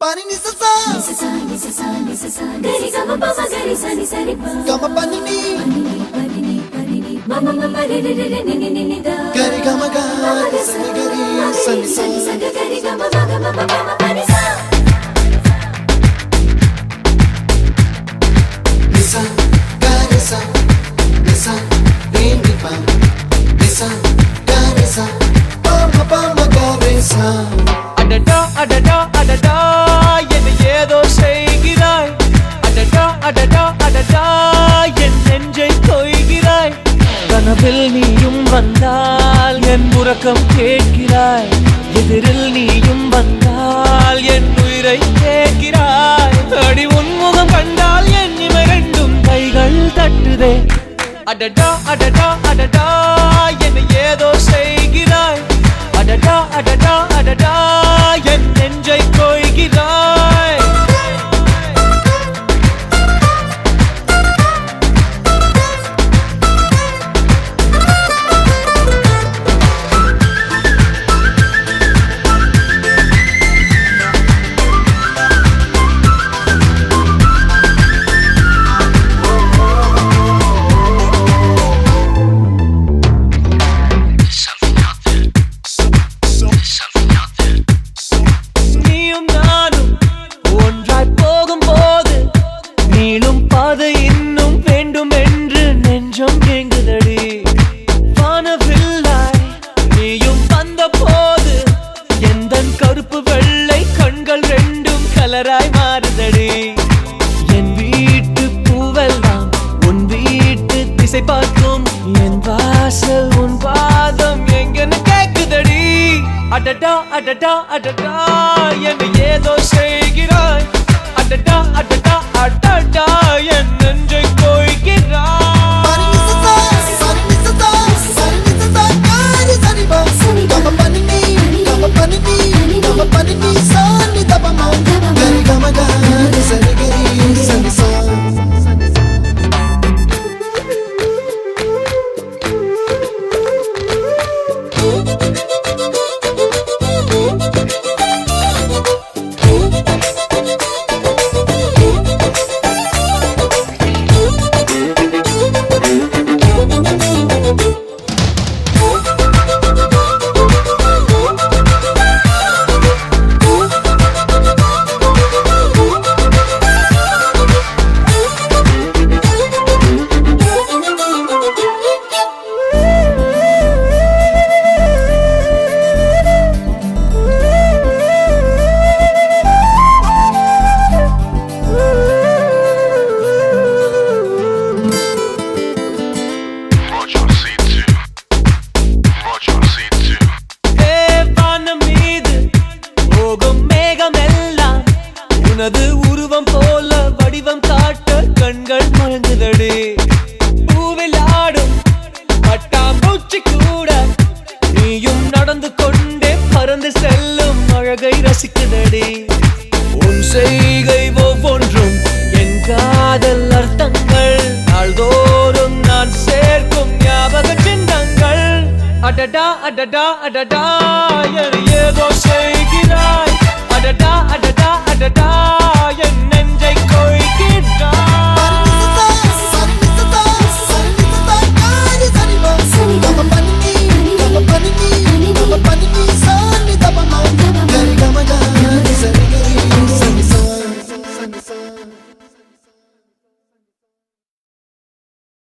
Pani ni sa gari gama pa ma gari sa ni sa ni pa gama pani ni mama mama re re re ni ni ni da gari gama ga sa ni gari sa ni sa gari gama ma gama pa ma pani sa nisa gari sa nisa re ni pa nisa gari sa pa ma gari sa adada adada adada என்னை ஏதோ செய்கிறாய் adada adada adada என் நெஞ்சை கொய்கிறாய் கனவில் நீயும் வந்தால் என் உறக்கம் கேட்கிறாய் எதிரில் நீயும் வந்தால் என் உயிரை கேட்கிறாய் அடி உன்முகம் கண்டால் என் இமை ரெண்டும் கைகள் தட்டுதே adada adada adada என்னை ஏதோ செய்கிறாய் adada adada adada என் நெஞ்சை கொய்கிறாய் கருப்பு வெள்ளை கண்கள் ரெண்டும் கலராய் மாறுதடி என் வீட்டு பூவெல்லாம் உன் வீட்டு திசை பார்க்கும் என் வாசல் உன் பாதம் எங்கன்னு கேக்குதடி அடடா அடடா அடடா என்னை ஏதோ செய்கிறாய் அடடா அடடா அடடா என் நெஞ்சை கொய்கிறாய் உனது உருவம் போல வடிவம் காட்ட கண்கள் மயங்குதடி பூவில் ஆடும் பட்டாம்பூச்சி கூட நீயும் நடந்து கொண்டே பறந்து செல்லும் அழகை ரசிக்குதடி உன் செய்கை ஒவ்வொன்றும் என் காதல் அர்த்தங்கள் நாள்தோறும் நான் சேர்க்கும் ஞாபக சின்னங்கள் அடடா அடடா அடடா ஏதோ செய்கிறாய் adada adada adada